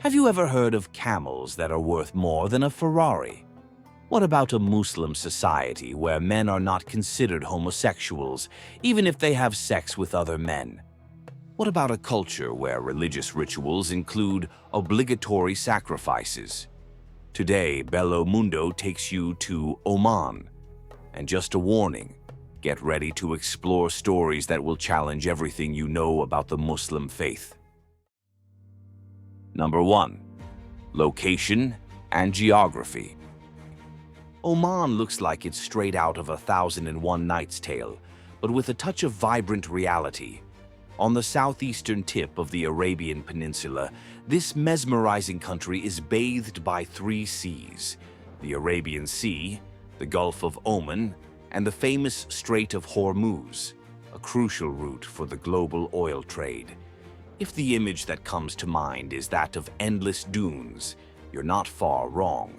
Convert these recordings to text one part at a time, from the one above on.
Have you ever heard of camels that are worth more than a Ferrari? What about a Muslim society where men are not considered homosexuals, even if they have sex with other men? What about a culture where religious rituals include obligatory sacrifices? Today, Bello Mundo takes you to Oman. And just a warning, get ready to explore stories that will challenge everything you know about the Muslim faith. Number 1. Location and geography. Oman looks like it's straight out of 1001 Nights Tale, but with a touch of vibrant reality. On the southeastern tip of the Arabian Peninsula, this mesmerizing country is bathed by 3 seas: the Arabian Sea, the Gulf of Oman, and the famous Strait of Hormuz, a crucial route for the global oil trade. If the image that comes to mind is that of endless dunes, you're not far wrong.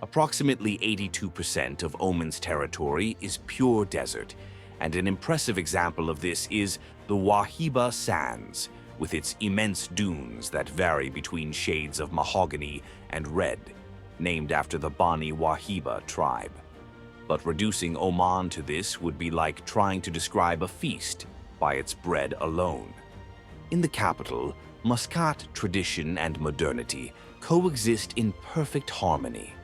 Approximately 82% of Oman's territory is pure desert, and an impressive example of this is the Wahiba Sands, with its immense dunes that vary between shades of mahogany and red, named after the Bani Wahiba tribe. But reducing Oman to this would be like trying to describe a feast by its bread alone. In the capital, Muscat tradition and modernity coexist in perfect harmony.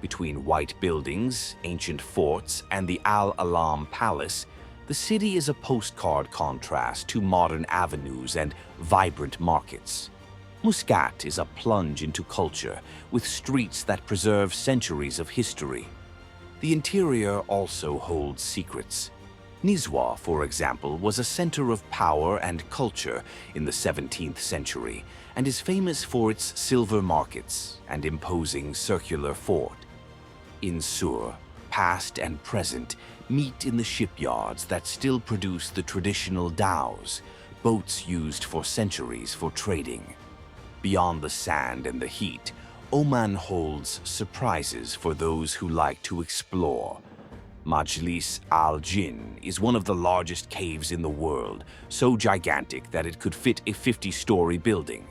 Between white buildings, ancient forts, and the Al-Alam Palace, the city is a postcard contrast to modern avenues and vibrant markets. Muscat is a plunge into culture, with streets that preserve centuries of history. The interior also holds secrets. Nizwa, for example, was a center of power and culture in the 17th century and is famous for its silver markets and imposing circular fort. In Sur, past and present meet in the shipyards that still produce the traditional dhows, boats used for centuries for trading. Beyond the sand and the heat, Oman holds surprises for those who like to explore. Majlis al-Jinn is one of the largest caves in the world, so gigantic that it could fit a 50-story building.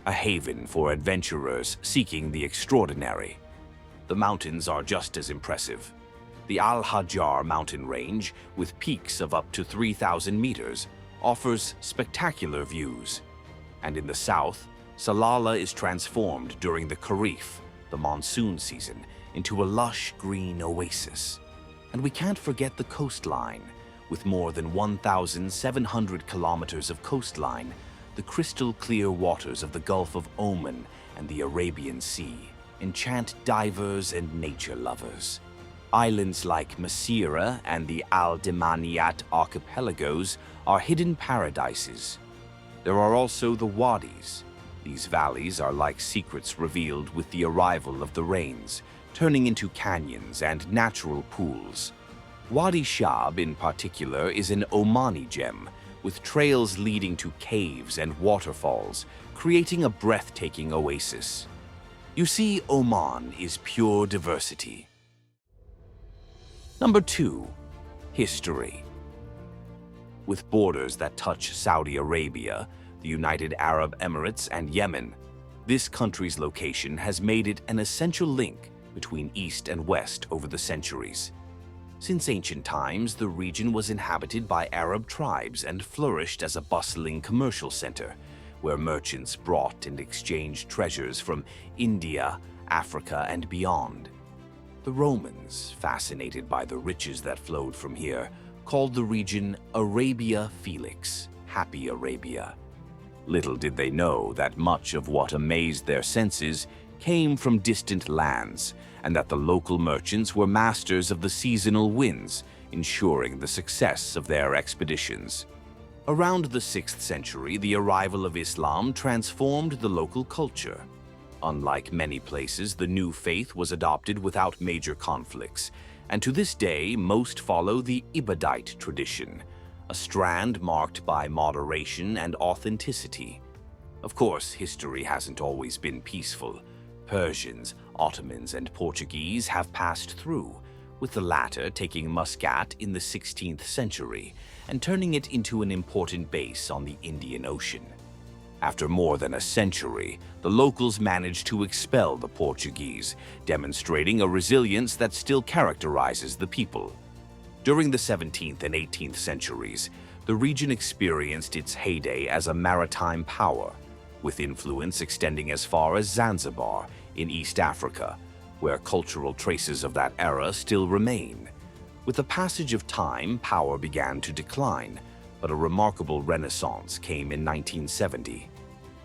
A haven for adventurers seeking the extraordinary. The mountains are just as impressive. The Al-Hajar mountain range, with peaks of up to 3,000 meters, offers spectacular views. And in the south, Salalah is transformed during the Kharif, the monsoon season, into a lush green oasis. And we can't forget the coastline. With more than 1,700 kilometers of coastline, the crystal-clear waters of the Gulf of Oman and the Arabian Sea enchant divers and nature lovers. Islands like Masira and the Al-Demaniyat archipelagos are hidden paradises. There are also the wadis. These valleys are like secrets revealed with the arrival of the rains, turning into canyons and natural pools. Wadi Shab, in particular, is an Omani gem, with trails leading to caves and waterfalls, creating a breathtaking oasis. You see, Oman is pure diversity. Number 2. History. With borders that touch Saudi Arabia, the United Arab Emirates, and Yemen, this country's location has made it an essential link between East and West over the centuries. Since ancient times, the region was inhabited by Arab tribes and flourished as a bustling commercial center, where merchants brought and exchanged treasures from India, Africa, and beyond. The Romans, fascinated by the riches that flowed from here, called the region Arabia Felix, Happy Arabia. Little did they know that much of what amazed their senses came from distant lands, and that the local merchants were masters of the seasonal winds, ensuring the success of their expeditions. Around the 6th century, the arrival of Islam transformed the local culture. Unlike many places, the new faith was adopted without major conflicts, and to this day, most follow the Ibadite tradition, a strand marked by moderation and authenticity. Of course, history hasn't always been peaceful. Persians, Ottomans, and Portuguese have passed through, with the latter taking Muscat in the 16th century and turning it into an important base on the Indian Ocean. After more than a century, the locals managed to expel the Portuguese, demonstrating a resilience that still characterizes the people. During the 17th and 18th centuries, the region experienced its heyday as a maritime power, with influence extending as far as Zanzibar in East Africa, where cultural traces of that era still remain. With the passage of time, power began to decline, but a remarkable renaissance came in 1970.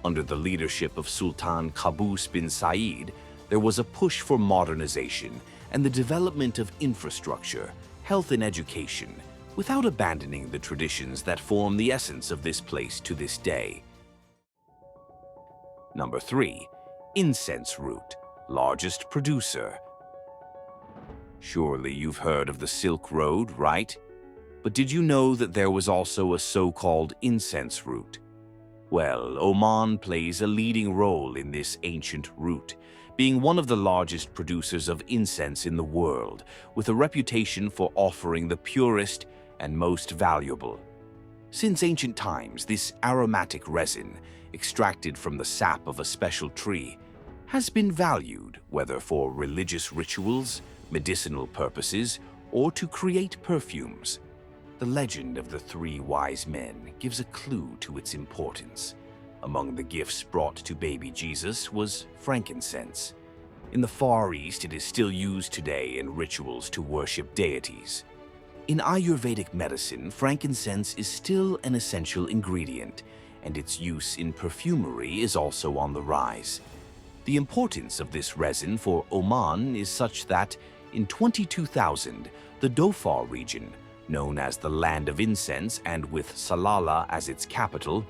Under the leadership of Sultan Qaboos bin Said, there was a push for modernization and the development of infrastructure, health and education, without abandoning the traditions that form the essence of this place to this day. Number 3. Incense route, largest producer. Surely you've heard of the Silk Road, right? But did you know that there was also a so-called incense route? Well, Oman plays a leading role in this ancient route, being one of the largest producers of incense in the world, with a reputation for offering the purest and most valuable. Since ancient times, this aromatic resin, extracted from the sap of a special tree, has been valued, whether for religious rituals, medicinal purposes, or to create perfumes. The legend of the three wise men gives a clue to its importance. Among the gifts brought to baby Jesus was frankincense. In the Far East, it is still used today in rituals to worship deities. In Ayurvedic medicine, frankincense is still an essential ingredient, and its use in perfumery is also on the rise. The importance of this resin for Oman is such that, in 22,000, the Dhofar region, known as the Land of Incense and with Salalah as its capital,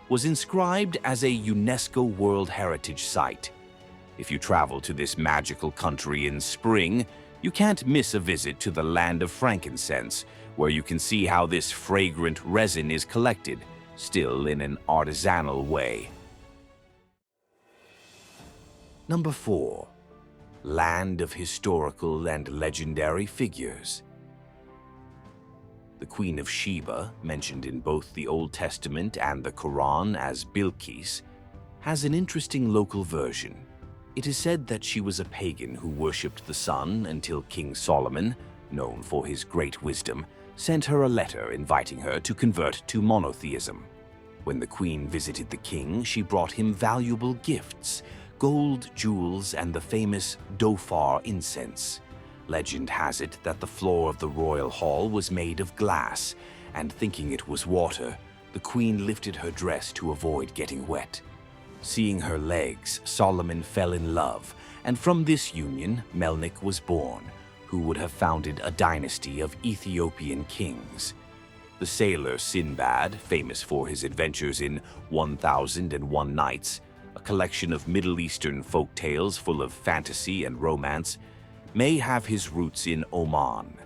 was inscribed as a UNESCO World Heritage Site. If you travel to this magical country in spring, you can't miss a visit to the Land of Frankincense, where you can see how this fragrant resin is collected, still in an artisanal way. Number 4. Land of historical and legendary figures. The Queen of Sheba, mentioned in both the Old Testament and the Quran as Bilqis, has an interesting local version. It is said that she was a pagan who worshipped the sun until King Solomon, known for his great wisdom, sent her a letter inviting her to convert to monotheism. When the queen visited the king, she brought him valuable gifts, gold, jewels, and the famous Dhofar incense. Legend has it that the floor of the royal hall was made of glass, and thinking it was water, the queen lifted her dress to avoid getting wet. Seeing her legs, Solomon fell in love, and from this union, Melnik was born, who would have founded a dynasty of Ethiopian kings. The sailor Sinbad, famous for his adventures in 1001 Nights, a collection of Middle Eastern folk tales full of fantasy and romance, may have his roots in Oman.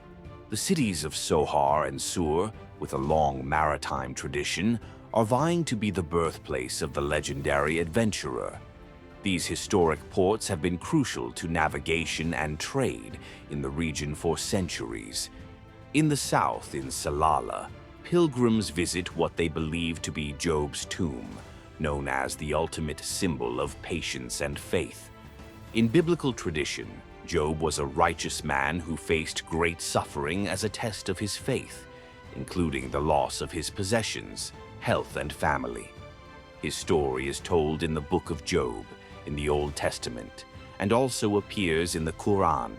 The cities of Sohar and Sur, with a long maritime tradition, are vying to be the birthplace of the legendary adventurer. These historic ports have been crucial to navigation and trade in the region for centuries. In the south, in Salalah, pilgrims visit what they believe to be Job's tomb, known as the ultimate symbol of patience and faith. In biblical tradition, Job was a righteous man who faced great suffering as a test of his faith, including the loss of his possessions, health, and family. His story is told in the Book of Job, in the Old Testament, and also appears in the Quran.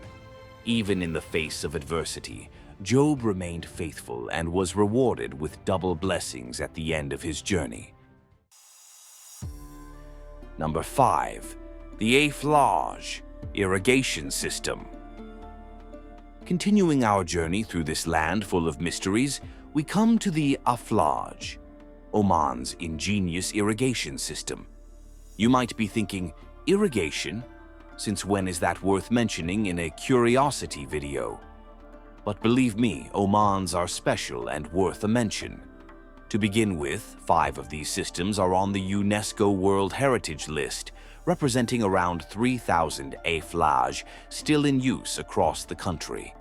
Even in the face of adversity, Job remained faithful and was rewarded with double blessings at the end of his journey. Number 5. The Alage, Irrigation system. Continuing our journey through this land full of mysteries, we come to the Alage, Oman's ingenious irrigation system. You might be thinking, irrigation? Since when is that worth mentioning in a curiosity video? But believe me, Omans are special and worth a mention. To begin with, 5 of these systems are on the UNESCO World Heritage List, representing around 3,000 Alage still in use across the country.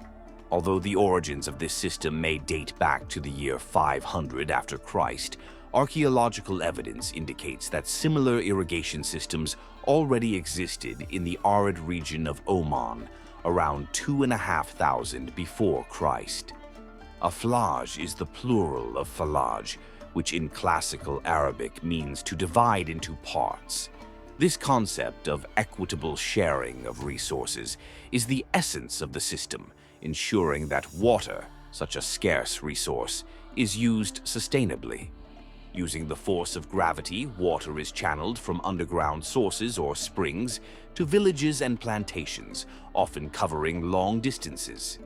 Although the origins of this system may date back to the year 500 after Christ, archaeological evidence indicates that similar irrigation systems already existed in the arid region of Oman around 2,500 before Christ. Aflage is the plural of falaj, which in classical Arabic means to divide into parts. This concept of equitable sharing of resources is the essence of the system, ensuring that water, such a scarce resource, is used sustainably. Using the force of gravity, water is channeled from underground sources or springs to villages and plantations, often covering long distances.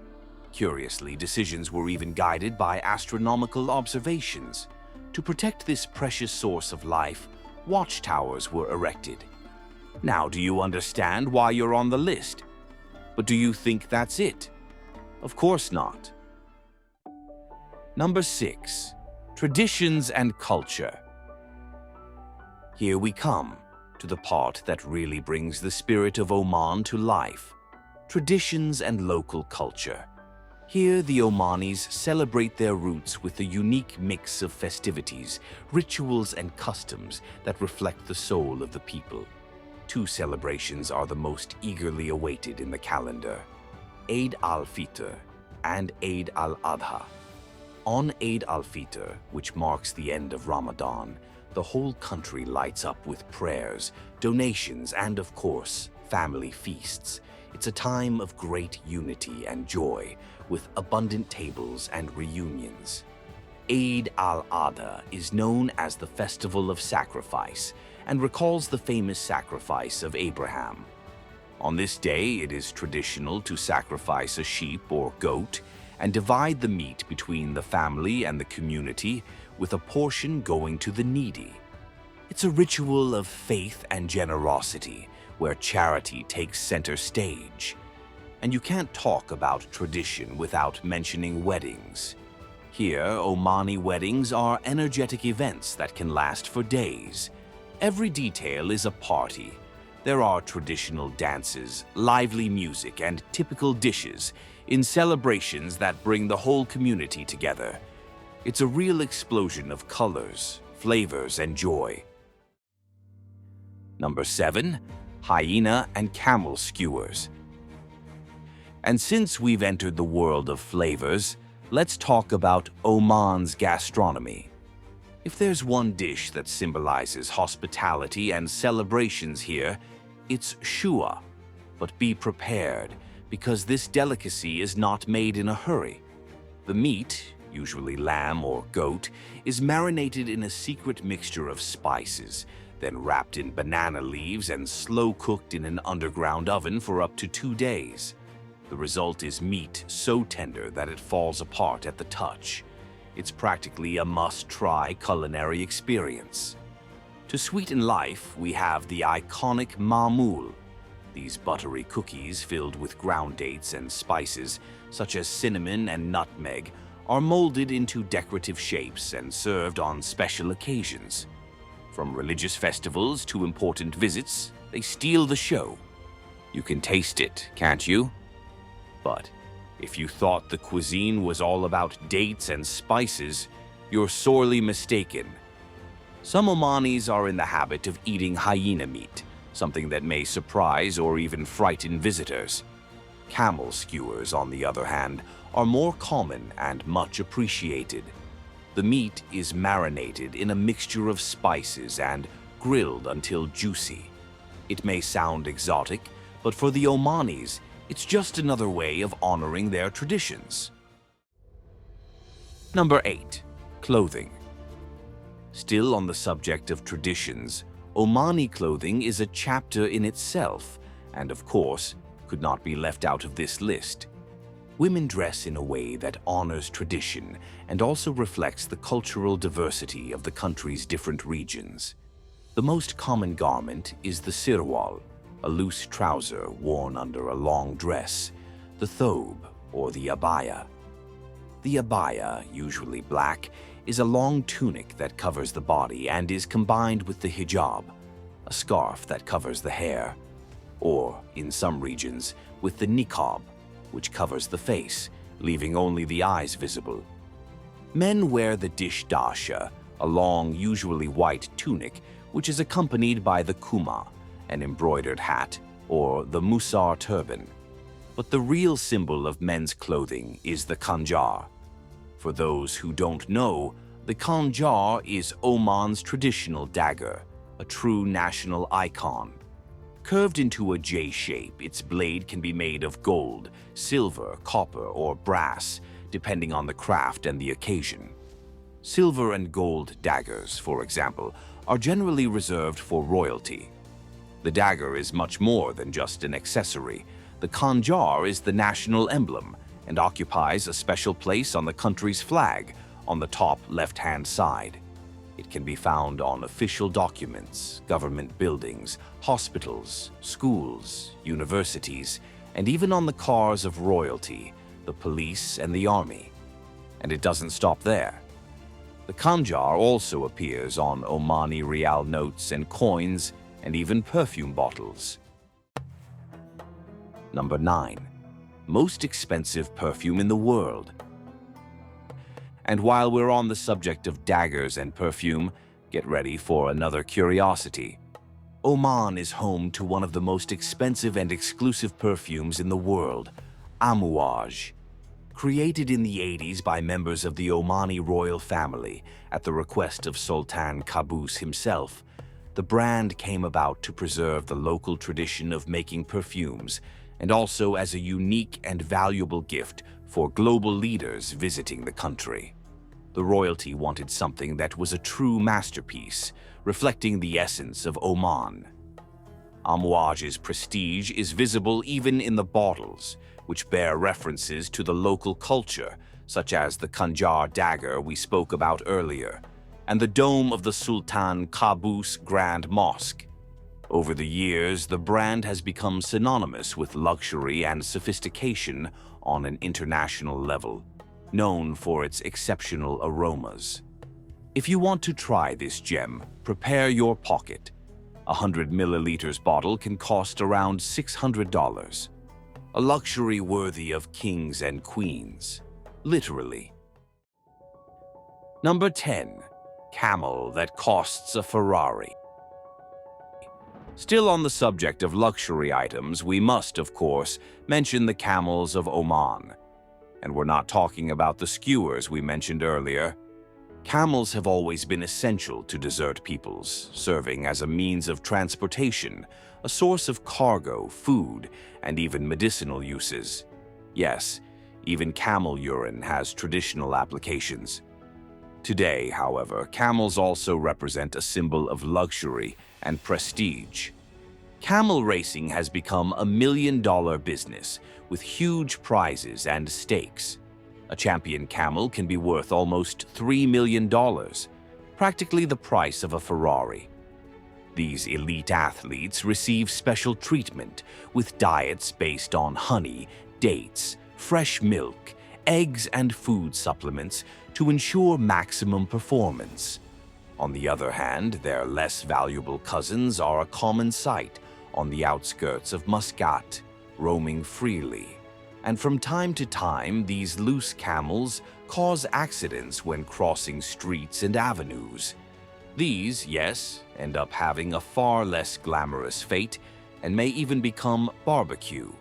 Curiously, decisions were even guided by astronomical observations. To protect this precious source of life, watchtowers were erected. Now, do you understand why you're on the list? But do you think that's it? Of course not. Number 6. Traditions and culture. Here we come to the part that really brings the spirit of Oman to life. Traditions and local culture. Here, the Omanis celebrate their roots with a unique mix of festivities, rituals, and customs that reflect the soul of the people. 2 celebrations are the most eagerly awaited in the calendar: Eid al-Fitr and Eid al-Adha. On Eid al-Fitr, which marks the end of Ramadan, the whole country lights up with prayers, donations, and, of course, family feasts. It's a time of great unity and joy, with abundant tables and reunions. Eid al-Adha is known as the Festival of Sacrifice and recalls the famous sacrifice of Abraham. On this day, it is traditional to sacrifice a sheep or goat and divide the meat between the family and the community, with a portion going to the needy. It's a ritual of faith and generosity, where charity takes center stage. And you can't talk about tradition without mentioning weddings. Here, Omani weddings are energetic events that can last for days. Every detail is a party. There are traditional dances, lively music, and typical dishes in celebrations that bring the whole community together. It's a real explosion of colors, flavors, and joy. Number 7. Hyena and Camel skewers. And since we've entered the world of flavors, let's talk about Oman's gastronomy. If there's one dish that symbolizes hospitality and celebrations here, it's shua. But be prepared, because this delicacy is not made in a hurry. The meat, usually lamb or goat, is marinated in a secret mixture of spices, then wrapped in banana leaves and slow-cooked in an underground oven for up to 2 days. The result is meat so tender that it falls apart at the touch. It's practically a must-try culinary experience. To sweeten life, we have the iconic mamul. These buttery cookies filled with ground dates and spices, such as cinnamon and nutmeg, are molded into decorative shapes and served on special occasions. From religious festivals to important visits, they steal the show. You can taste it, can't you? But if you thought the cuisine was all about dates and spices, you're sorely mistaken. Some Omanis are in the habit of eating hyena meat, something that may surprise or even frighten visitors. Camel skewers, on the other hand, are more common and much appreciated. The meat is marinated in a mixture of spices and grilled until juicy. It may sound exotic, but for the Omanis, it's just another way of honoring their traditions. Number 8. Clothing. Still on the subject of traditions, Omani clothing is a chapter in itself, and of course, could not be left out of this list. Women dress in a way that honors tradition and also reflects the cultural diversity of the country's different regions. The most common garment is the sirwal, a loose trouser worn under a long dress, the thobe, or the abaya. The abaya, usually black, is a long tunic that covers the body and is combined with the hijab, a scarf that covers the hair, or, in some regions, with the niqab, which covers the face, leaving only the eyes visible. Men wear the dishdasha, a long, usually white tunic, which is accompanied by the kuma, an embroidered hat, or the musar turban. But the real symbol of men's clothing is the khanjar. For those who don't know, the khanjar is Oman's traditional dagger, a true national icon. Curved into a J shape, its blade can be made of gold, silver, copper, or brass, depending on the craft and the occasion. Silver and gold daggers, for example, are generally reserved for royalty. The dagger is much more than just an accessory. The khanjar is the national emblem and occupies a special place on the country's flag on the top left-hand side. It can be found on official documents, government buildings, hospitals, schools, universities, and even on the cars of royalty, the police, and the army. And it doesn't stop there. The khanjar also appears on Omani rial notes and coins, and even perfume bottles. Number 9. Most expensive perfume in the world. And while we're on the subject of daggers and perfume, get ready for another curiosity. Oman is home to one of the most expensive and exclusive perfumes in the world, Alage. Created in the 80s by members of the Omani royal family at the request of Sultan Qaboos himself, the brand came about to preserve the local tradition of making perfumes and also as a unique and valuable gift for global leaders visiting the country. The royalty wanted something that was a true masterpiece, reflecting the essence of Oman. Alage's prestige is visible even in the bottles, which bear references to the local culture, such as the khanjar dagger we spoke about earlier, and the dome of the Sultan Qaboos Grand Mosque. Over the years, the brand has become synonymous with luxury and sophistication on an international level, known for its exceptional aromas. If you want to try this gem, prepare your pocket. A 100 milliliters bottle can cost around $600. A luxury worthy of kings and queens, literally. Number 10. Camel that costs a Ferrari. Still on the subject of luxury items, we must, of course, mention the camels of Oman. And we're not talking about the skewers we mentioned earlier. Camels have always been essential to desert peoples, serving as a means of transportation, a source of cargo, food, and even medicinal uses. Yes, even camel urine has traditional applications. Today, however, camels also represent a symbol of luxury and prestige. Camel racing has become a million-dollar business with huge prizes and stakes. A champion camel can be worth almost $3 million, practically the price of a Ferrari. These elite athletes receive special treatment with diets based on honey, dates, fresh milk, eggs, and food supplements to ensure maximum performance. On the other hand, their less valuable cousins are a common sight on the outskirts of Muscat, roaming freely. And from time to time, these loose camels cause accidents when crossing streets and avenues. These, yes, end up having a far less glamorous fate and may even become barbecue.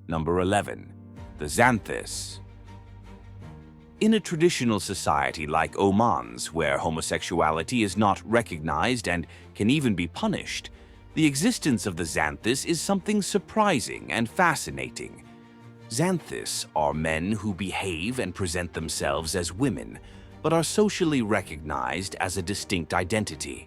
Number 11. The Zanthus. In a traditional society like Oman's, where homosexuality is not recognized and can even be punished, the existence of the Zanthus is something surprising and fascinating. Zanthus are men who behave and present themselves as women, but are socially recognized as a distinct identity.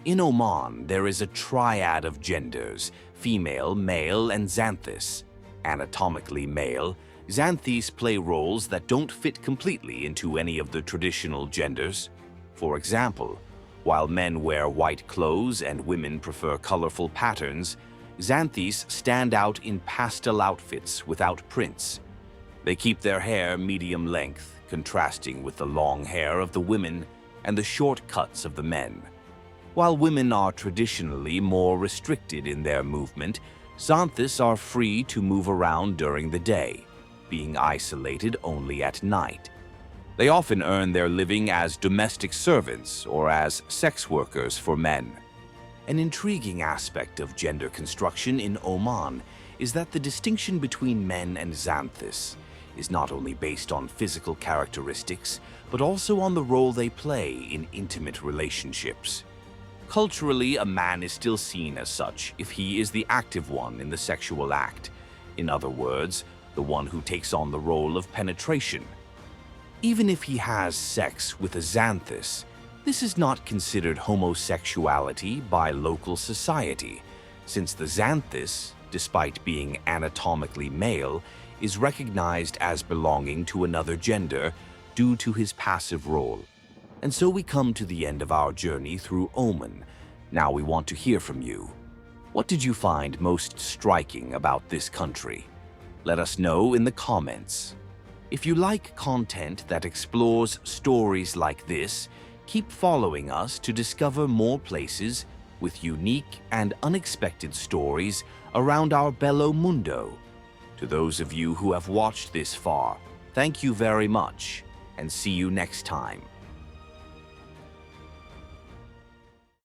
In Oman, there is a triad of genders: female, male, and Zanthus. Anatomically male, Zanthus play roles that don't fit completely into any of the traditional genders. For example, while men wear white clothes and women prefer colorful patterns, Zanthus stand out in pastel outfits without prints. They keep their hair medium length, contrasting with the long hair of the women and the short cuts of the men. While women are traditionally more restricted in their movement, Zanthus are free to move around during the day, being isolated only at night. They often earn their living as domestic servants or as sex workers for men. An intriguing aspect of gender construction in Oman is that the distinction between men and Zanthus is not only based on physical characteristics, but also on the role they play in intimate relationships. Culturally, a man is still seen as such if he is the active one in the sexual act. In other words, the one who takes on the role of penetration. Even if he has sex with a Zanthus, this is not considered homosexuality by local society, since the Zanthus, despite being anatomically male, is recognized as belonging to another gender due to his passive role. And so we come to the end of our journey through Oman. Now we want to hear from you. What did you find most striking about this country? Let us know in the comments. If you like content that explores stories like this, keep following us to discover more places with unique and unexpected stories around our Bello Mundo. To those of you who have watched this far, thank you very much, and see you next time.